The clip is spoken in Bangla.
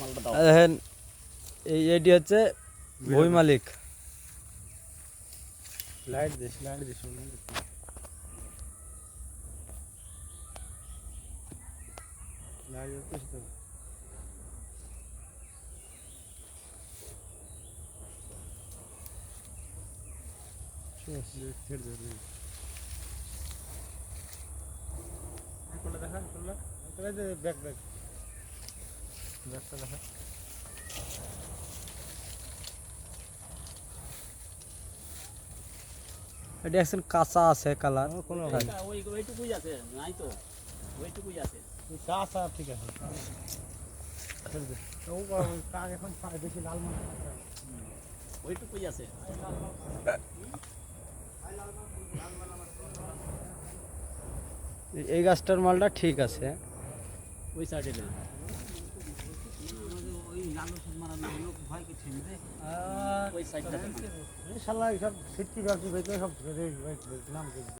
মালটা দাও। দেখেন এটি হচ্ছে ভুঁই মালিক। Light this light this light this তো ছেড়ে দে কোনটা দেখা কোনটা এটা যে ব্যাক ব্যাকটা দেখা এটি একদম কাঁচা আছে কালার। ওইটুকুই আছে, নাই তো ওইটুকুই আছে। কাঁচা ঠিক আছে ছেড়ে দে ও কাক এখন পায় বেশি লাল মাছ ওইটুকুই আছে। এই গাছটার মালটা ঠিক আছে। ওই সাইডে নেই। ওই লাল ওষুধ মারানো লোক ভয় কি ছিনবে? ওই সাইডটা শালা সব সিটকি গাছ সব নাম